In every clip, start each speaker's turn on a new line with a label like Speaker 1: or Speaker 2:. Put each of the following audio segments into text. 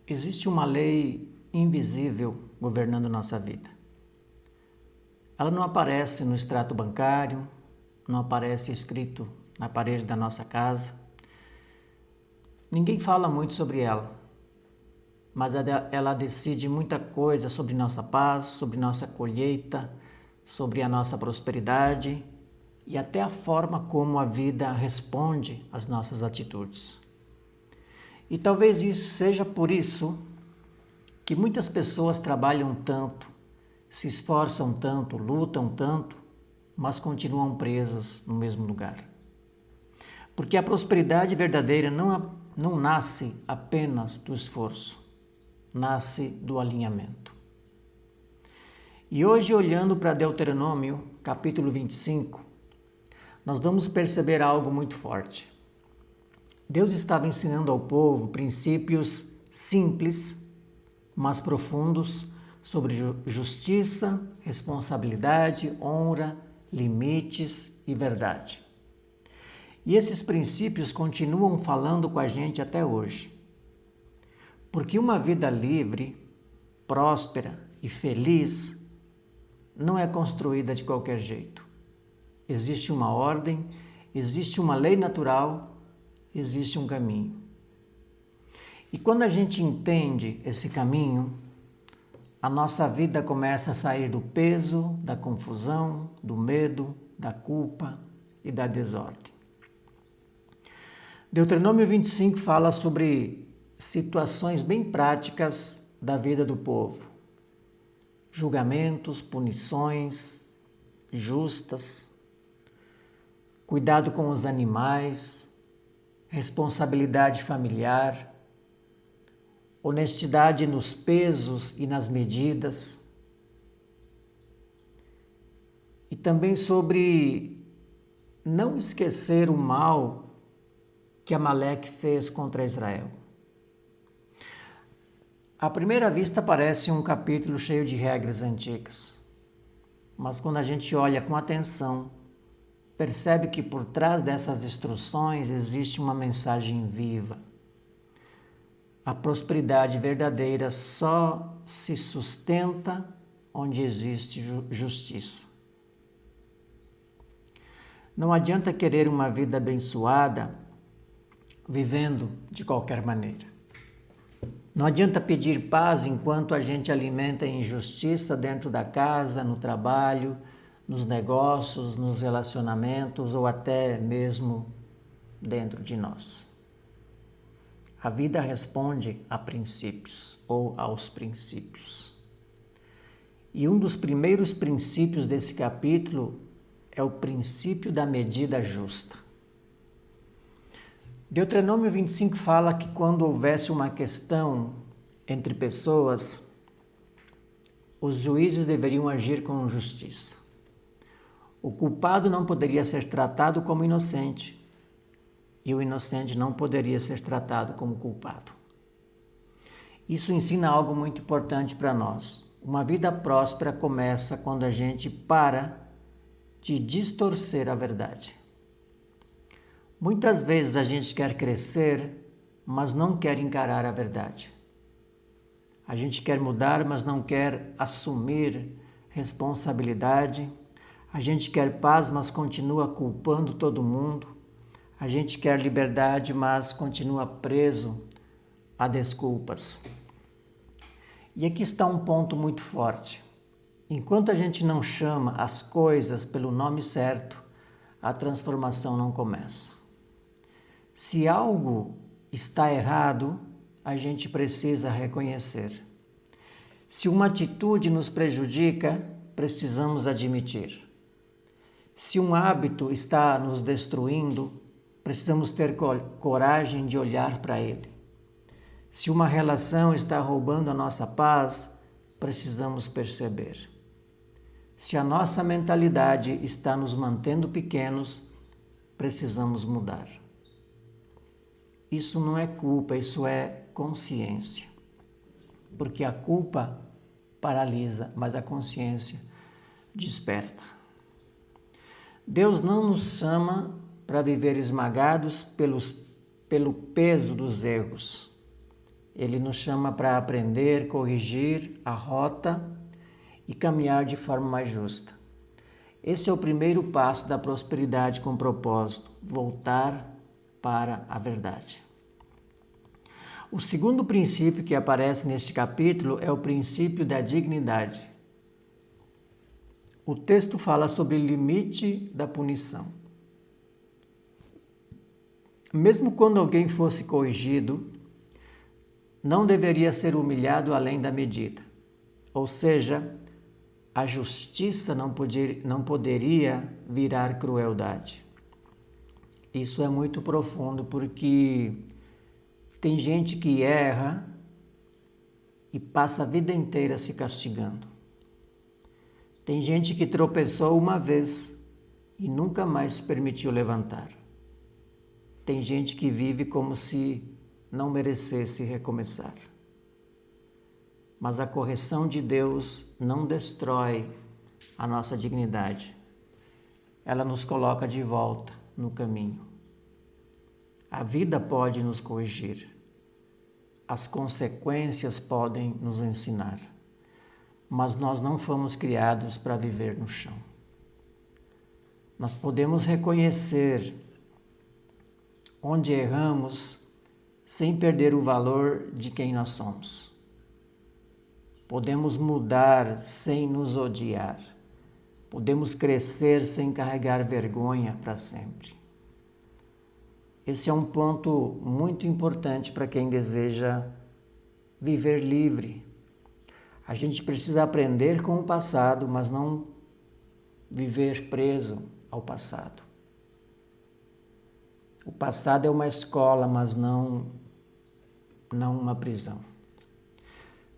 Speaker 1: Existe uma lei invisível governando nossa vida. Ela não aparece no extrato bancário, não aparece escrito na parede da nossa casa. Ninguém fala muito sobre ela, mas ela decide muita coisa sobre nossa paz, sobre nossa colheita, sobre a nossa prosperidade e até a forma como a vida responde às nossas atitudes. E talvez isso seja por isso que muitas pessoas trabalham tanto, se esforçam tanto, lutam tanto, mas continuam presas no mesmo lugar. Porque a prosperidade verdadeira não nasce apenas do esforço, nasce do alinhamento. E hoje, olhando para Deuteronômio, capítulo 25, nós vamos perceber algo muito forte. Deus estava ensinando ao povo princípios simples, mas profundos, sobre justiça, responsabilidade, honra, limites e verdade. E esses princípios continuam falando com a gente até hoje. Porque uma vida livre, próspera e feliz não é construída de qualquer jeito. Existe uma ordem, existe uma lei natural, existe um caminho. E quando a gente entende esse caminho, a nossa vida começa a sair do peso, da confusão, do medo, da culpa e da desordem. Deuteronômio 25 fala sobre situações bem práticas da vida do povo. Julgamentos, punições justas, cuidado com os animais, responsabilidade familiar, honestidade nos pesos e nas medidas, e também sobre não esquecer o mal que Amaleque fez contra Israel. À primeira vista parece um capítulo cheio de regras antigas, mas quando a gente olha com atenção, percebe que por trás dessas instruções existe uma mensagem viva. A prosperidade verdadeira só se sustenta onde existe justiça. Não adianta querer uma vida abençoada vivendo de qualquer maneira. Não adianta pedir paz enquanto a gente alimenta a injustiça dentro da casa, no trabalho, nos negócios, nos relacionamentos ou até mesmo dentro de nós. A vida responde a princípios ou aos princípios. E um dos primeiros princípios desse capítulo é o princípio da medida justa. Deuteronômio 25 fala que quando houvesse uma questão entre pessoas, os juízes deveriam agir com justiça. O culpado não poderia ser tratado como inocente e o inocente não poderia ser tratado como culpado. Isso ensina algo muito importante para nós. Uma vida próspera começa quando a gente para de distorcer a verdade. Muitas vezes a gente quer crescer, mas não quer encarar a verdade. A gente quer mudar, mas não quer assumir responsabilidade. A gente quer paz, mas continua culpando todo mundo. A gente quer liberdade, mas continua preso a desculpas. E aqui está um ponto muito forte. Enquanto a gente não chama as coisas pelo nome certo, a transformação não começa. Se algo está errado, a gente precisa reconhecer. Se uma atitude nos prejudica, precisamos admitir. Se um hábito está nos destruindo, precisamos ter coragem de olhar para ele. Se uma relação está roubando a nossa paz, precisamos perceber. Se a nossa mentalidade está nos mantendo pequenos, precisamos mudar. Isso não é culpa, isso é consciência. Porque a culpa paralisa, mas a consciência desperta. Deus não nos chama para viver esmagados pelo peso dos erros, ele nos chama para aprender, corrigir a rota e caminhar de forma mais justa. Esse é o primeiro passo da prosperidade com propósito, voltar para a verdade. O segundo princípio que aparece neste capítulo é o princípio da dignidade. O texto fala sobre o limite da punição. Mesmo quando alguém fosse corrigido, não deveria ser humilhado além da medida. Ou seja, a justiça não poderia virar crueldade. Isso é muito profundo porque tem gente que erra e passa a vida inteira se castigando. Tem gente que tropeçou uma vez e nunca mais se permitiu levantar. Tem gente que vive como se não merecesse recomeçar. Mas a correção de Deus não destrói a nossa dignidade. Ela nos coloca de volta no caminho. A vida pode nos corrigir. As consequências podem nos ensinar. Mas nós não fomos criados para viver no chão. Nós podemos reconhecer onde erramos sem perder o valor de quem nós somos. Podemos mudar sem nos odiar. Podemos crescer sem carregar vergonha para sempre. Esse é um ponto muito importante para quem deseja viver livre. A gente precisa aprender com o passado, mas não viver preso ao passado. O passado é uma escola, mas não uma prisão.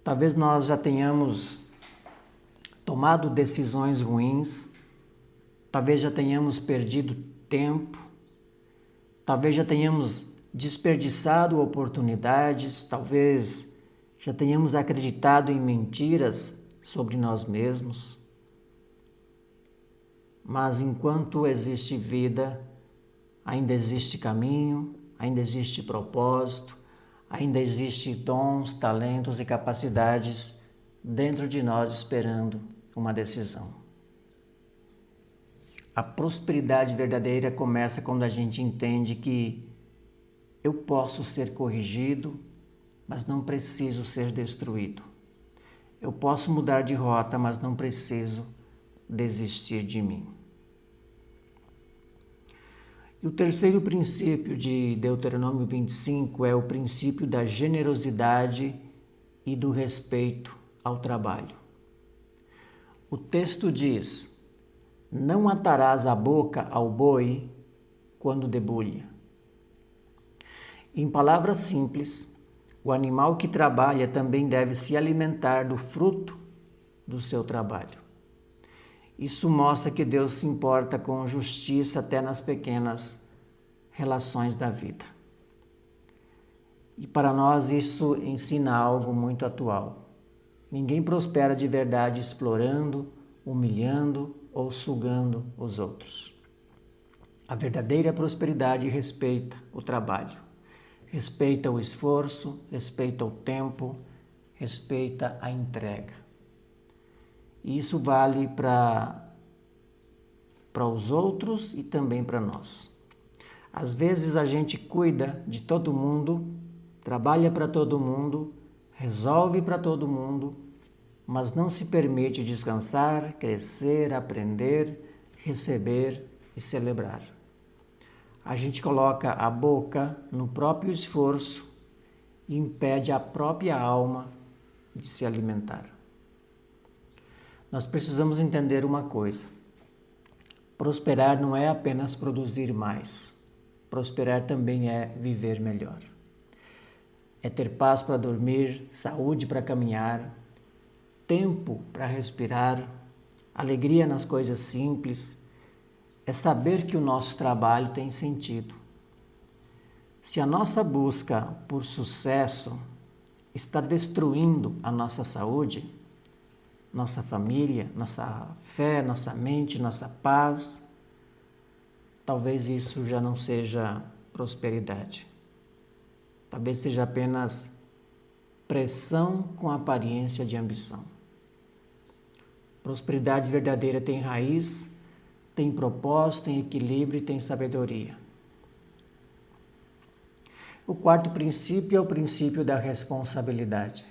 Speaker 1: Talvez nós já tenhamos tomado decisões ruins, talvez já tenhamos perdido tempo, talvez já tenhamos desperdiçado oportunidades, talvez já tenhamos acreditado em mentiras sobre nós mesmos. Mas enquanto existe vida, ainda existe caminho, ainda existe propósito, ainda existe dons, talentos e capacidades dentro de nós esperando uma decisão. A prosperidade verdadeira começa quando a gente entende que eu posso ser corrigido, mas não preciso ser destruído. Eu posso mudar de rota, mas não preciso desistir de mim. E o terceiro princípio de Deuteronômio 25 é o princípio da generosidade e do respeito ao trabalho. O texto diz: não atarás a boca ao boi quando debulha. Em palavras simples, o animal que trabalha também deve se alimentar do fruto do seu trabalho. Isso mostra que Deus se importa com justiça até nas pequenas relações da vida. E para nós isso ensina algo muito atual. Ninguém prospera de verdade explorando, humilhando ou sugando os outros. A verdadeira prosperidade respeita o trabalho, respeita o esforço, respeita o tempo, respeita a entrega. E isso vale para os outros e também para nós. Às vezes a gente cuida de todo mundo, trabalha para todo mundo, resolve para todo mundo, mas não se permite descansar, crescer, aprender, receber e celebrar. A gente coloca a boca no próprio esforço e impede a própria alma de se alimentar. Nós precisamos entender uma coisa: prosperar não é apenas produzir mais. Prosperar também é viver melhor. É ter paz para dormir, saúde para caminhar, tempo para respirar, alegria nas coisas simples. É saber que o nosso trabalho tem sentido. Se a nossa busca por sucesso está destruindo a nossa saúde, nossa família, nossa fé, nossa mente, nossa paz, talvez isso já não seja prosperidade. Talvez seja apenas pressão com aparência de ambição. Prosperidade verdadeira tem raiz, tem propósito, tem equilíbrio e tem sabedoria. O quarto princípio é o princípio da responsabilidade.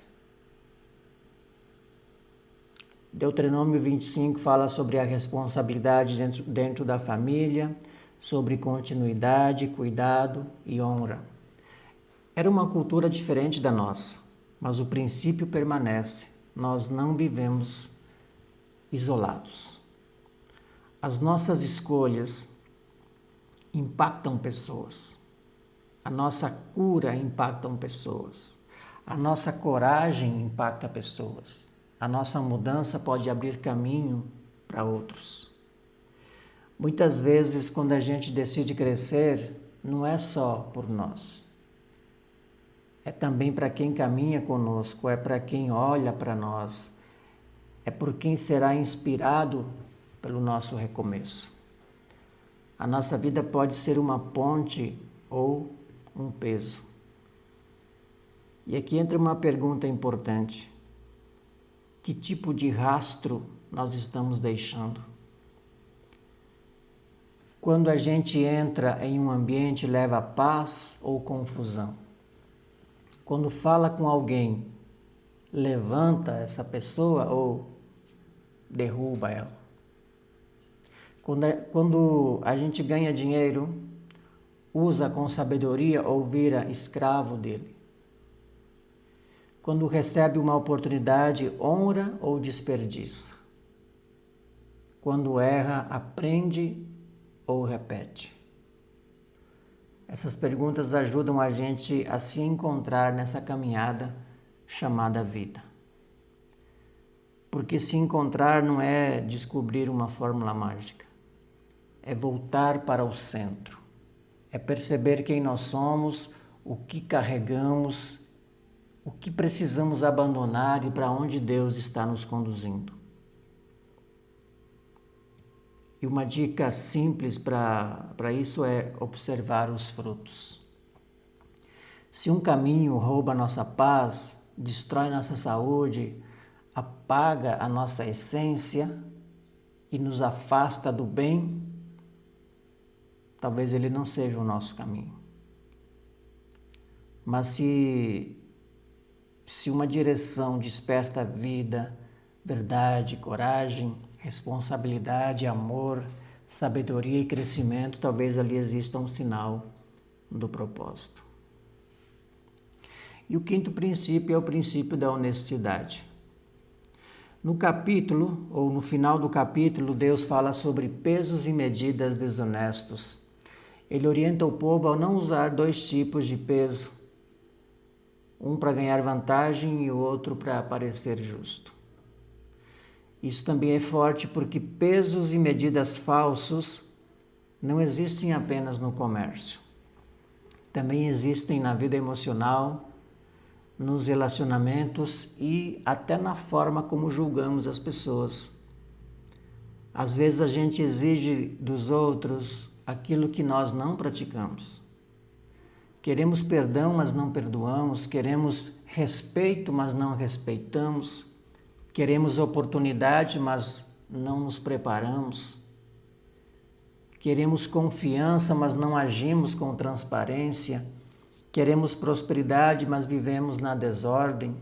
Speaker 1: Deuteronômio 25 fala sobre a responsabilidade dentro da família, sobre continuidade, cuidado e honra. Era uma cultura diferente da nossa, mas o princípio permanece. Nós não vivemos isolados. As nossas escolhas impactam pessoas. A nossa cura impacta pessoas. A nossa coragem impacta pessoas. A nossa mudança pode abrir caminho para outros. Muitas vezes, quando a gente decide crescer, não é só por nós. É também para quem caminha conosco, é para quem olha para nós, é por quem será inspirado pelo nosso recomeço. A nossa vida pode ser uma ponte ou um peso. E aqui entra uma pergunta importante. Que tipo de rastro nós estamos deixando? Quando a gente entra em um ambiente, leva paz ou confusão? Quando fala com alguém, levanta essa pessoa ou derruba ela? Quando a gente ganha dinheiro, usa com sabedoria ou vira escravo dele? Quando recebe uma oportunidade, honra ou desperdiça? Quando erra, aprende ou repete? Essas perguntas ajudam a gente a se encontrar nessa caminhada chamada vida. Porque se encontrar não é descobrir uma fórmula mágica, é voltar para o centro, é perceber quem nós somos, o que carregamos, o que precisamos abandonar e para onde Deus está nos conduzindo. E uma dica simples para isso é observar os frutos. Se um caminho rouba nossa paz, destrói nossa saúde, apaga a nossa essência e nos afasta do bem, talvez ele não seja o nosso caminho. Mas se uma direção desperta vida, verdade, coragem, responsabilidade, amor, sabedoria e crescimento, talvez ali exista um sinal do propósito. E o quinto princípio é o princípio da honestidade. No capítulo, ou no final do capítulo, Deus fala sobre pesos e medidas desonestos. Ele orienta o povo a não usar dois tipos de peso, um para ganhar vantagem e o outro para parecer justo. Isso também é forte porque pesos e medidas falsos não existem apenas no comércio. Também existem na vida emocional, nos relacionamentos e até na forma como julgamos as pessoas. Às vezes a gente exige dos outros aquilo que nós não praticamos. Queremos perdão, mas não perdoamos. Queremos respeito, mas não respeitamos. Queremos oportunidade, mas não nos preparamos. Queremos confiança, mas não agimos com transparência. Queremos prosperidade, mas vivemos na desordem.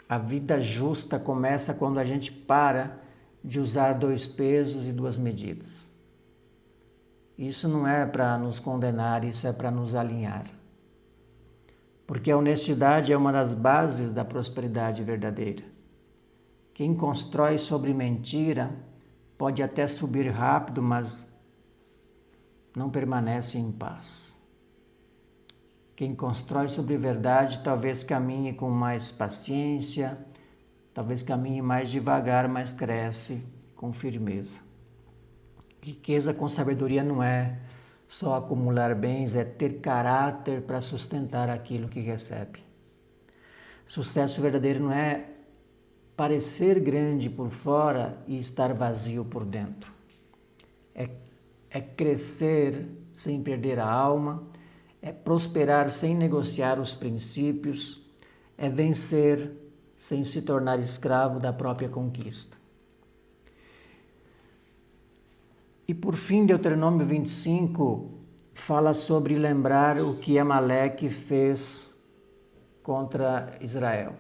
Speaker 1: A vida justa começa quando a gente para de usar dois pesos e duas medidas. Isso não é para nos condenar, isso é para nos alinhar. Porque a honestidade é uma das bases da prosperidade verdadeira. Quem constrói sobre mentira pode até subir rápido, mas não permanece em paz. Quem constrói sobre verdade talvez caminhe com mais paciência, talvez caminhe mais devagar, mas cresce com firmeza. Riqueza com sabedoria não é só acumular bens, é ter caráter para sustentar aquilo que recebe. Sucesso verdadeiro não é parecer grande por fora e estar vazio por dentro. É crescer sem perder a alma, é prosperar sem negociar os princípios, é vencer sem se tornar escravo da própria conquista. E por fim, Deuteronômio 25 fala sobre lembrar o que Amaleque fez contra Israel.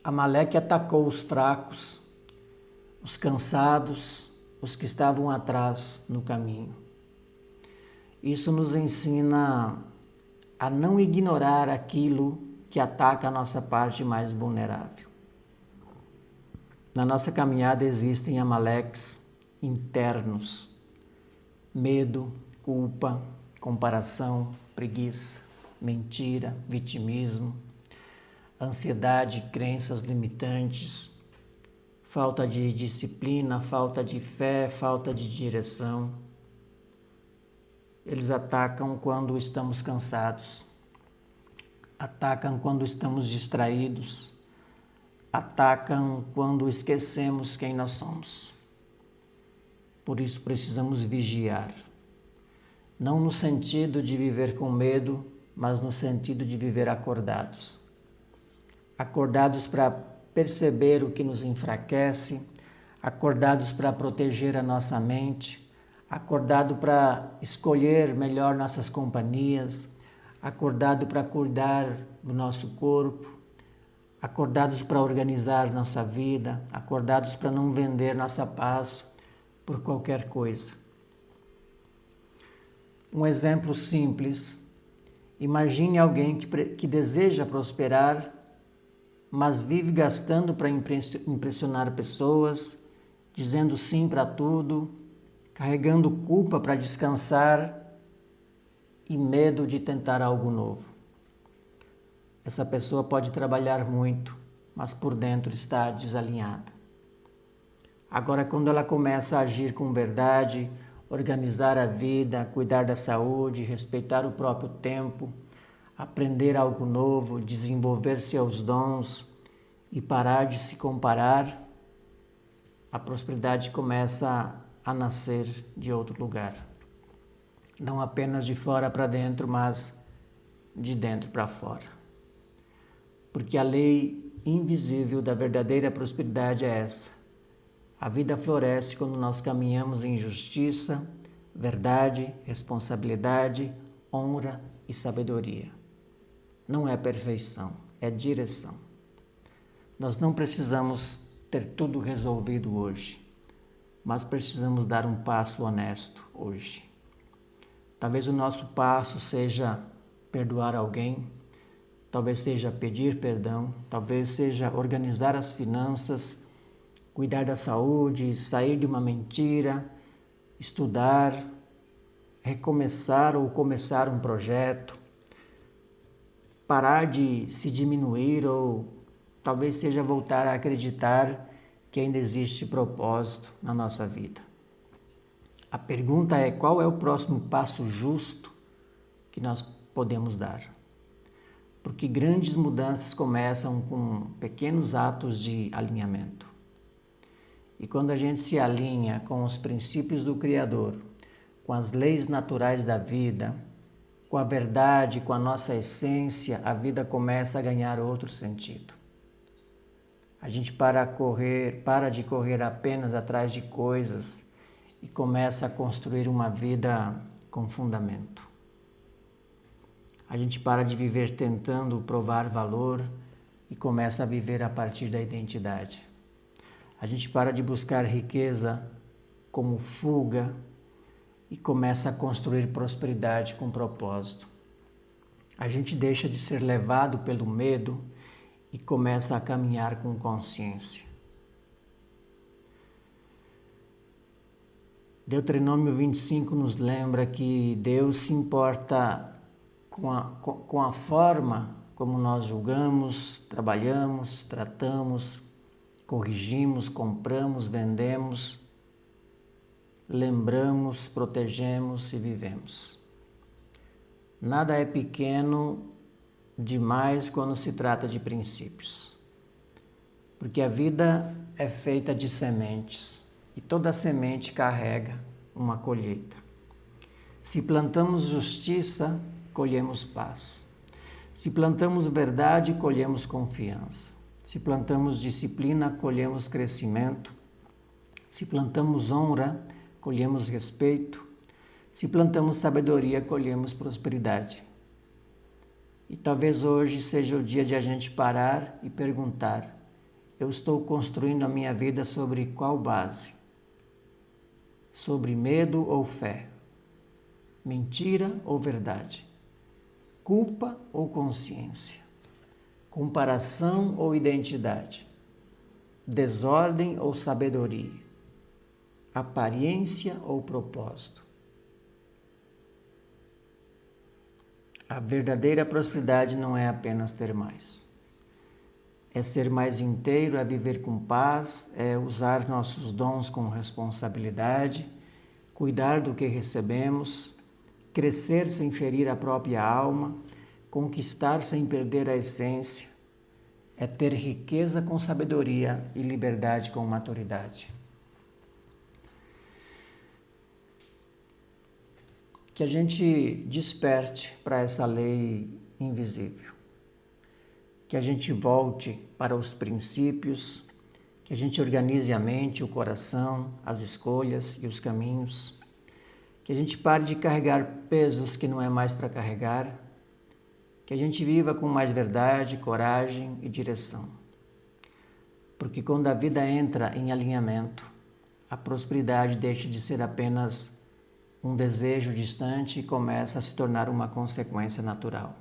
Speaker 1: Amaleque atacou os fracos, os cansados, os que estavam atrás no caminho. Isso nos ensina a não ignorar aquilo que ataca a nossa parte mais vulnerável. Na nossa caminhada existem Amaleques internos: medo, culpa, comparação, preguiça, mentira, vitimismo, ansiedade, crenças limitantes, falta de disciplina, falta de fé, falta de direção. Eles atacam quando estamos cansados, atacam quando estamos distraídos, atacam quando esquecemos quem nós somos. Por isso precisamos vigiar. Não no sentido de viver com medo, mas no sentido de viver acordados. Acordados para perceber o que nos enfraquece, acordados para proteger a nossa mente, acordado para escolher melhor nossas companhias, acordado para cuidar do nosso corpo, acordados para organizar nossa vida, acordados para não vender nossa paz por qualquer coisa. Um exemplo simples: imagine alguém que deseja prosperar, mas vive gastando para impressionar pessoas, dizendo sim para tudo, carregando culpa para descansar e medo de tentar algo novo. Essa pessoa pode trabalhar muito, mas por dentro está desalinhada. Agora, quando ela começa a agir com verdade, organizar a vida, cuidar da saúde, respeitar o próprio tempo, aprender algo novo, desenvolver seus dons e parar de se comparar, a prosperidade começa a nascer de outro lugar. Não apenas de fora para dentro, mas de dentro para fora. Porque a lei invisível da verdadeira prosperidade é essa: a vida floresce quando nós caminhamos em justiça, verdade, responsabilidade, honra e sabedoria. Não é perfeição, é direção. Nós não precisamos ter tudo resolvido hoje, mas precisamos dar um passo honesto hoje. Talvez o nosso passo seja perdoar alguém, talvez seja pedir perdão, talvez seja organizar as finanças, cuidar da saúde, sair de uma mentira, estudar, recomeçar ou começar um projeto, parar de se diminuir ou talvez seja voltar a acreditar que ainda existe propósito na nossa vida. A pergunta é: qual é o próximo passo justo que nós podemos dar? Porque grandes mudanças começam com pequenos atos de alinhamento. E quando a gente se alinha com os princípios do Criador, com as leis naturais da vida, com a verdade, com a nossa essência, a vida começa a ganhar outro sentido. A gente para de correr apenas atrás de coisas e começa a construir uma vida com fundamento. A gente para de viver tentando provar valor e começa a viver a partir da identidade. A gente para de buscar riqueza como fuga e começa a construir prosperidade com propósito. A gente deixa de ser levado pelo medo e começa a caminhar com consciência. Deuteronômio 25 nos lembra que Deus se importa com a forma como nós julgamos, trabalhamos, tratamos, corrigimos, compramos, vendemos, lembramos, protegemos e vivemos. Nada é pequeno demais quando se trata de princípios, porque a vida é feita de sementes e toda semente carrega uma colheita. Se plantamos justiça, colhemos paz. Se plantamos verdade, colhemos confiança. Se plantamos disciplina, colhemos crescimento. Se plantamos honra, colhemos respeito. Se plantamos sabedoria, colhemos prosperidade. E talvez hoje seja o dia de a gente parar e perguntar: eu estou construindo a minha vida sobre qual base? Sobre medo ou fé? Mentira ou verdade? Culpa ou consciência? Comparação ou identidade? Desordem ou sabedoria? Aparência ou propósito? A verdadeira prosperidade não é apenas ter mais. É ser mais inteiro, é viver com paz, é usar nossos dons com responsabilidade, cuidar do que recebemos, crescer sem ferir a própria alma, conquistar sem perder a essência, é ter riqueza com sabedoria e liberdade com maturidade. Que a gente desperte para essa lei invisível, que a gente volte para os princípios, que a gente organize a mente, o coração, as escolhas e os caminhos, que a gente pare de carregar pesos que não é mais para carregar, que a gente viva com mais verdade, coragem e direção. Porque quando a vida entra em alinhamento, a prosperidade deixa de ser apenas um desejo distante e começa a se tornar uma consequência natural.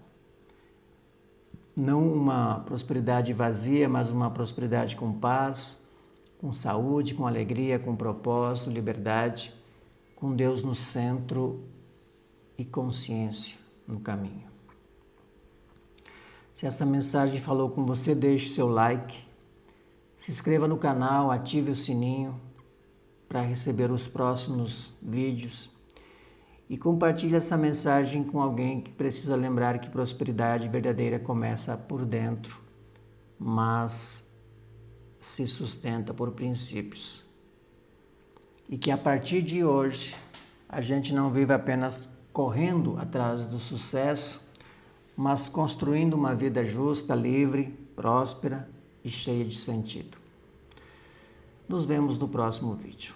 Speaker 1: Não uma prosperidade vazia, mas uma prosperidade com paz, com saúde, com alegria, com propósito, liberdade, com Deus no centro e consciência no caminho. Se essa mensagem falou com você, deixe seu like, se inscreva no canal, ative o sininho para receber os próximos vídeos e compartilhe essa mensagem com alguém que precisa lembrar que prosperidade verdadeira começa por dentro, mas se sustenta por princípios. E que a partir de hoje a gente não vive apenas correndo atrás do sucesso, mas construindo uma vida justa, livre, próspera e cheia de sentido. Nos vemos no próximo vídeo.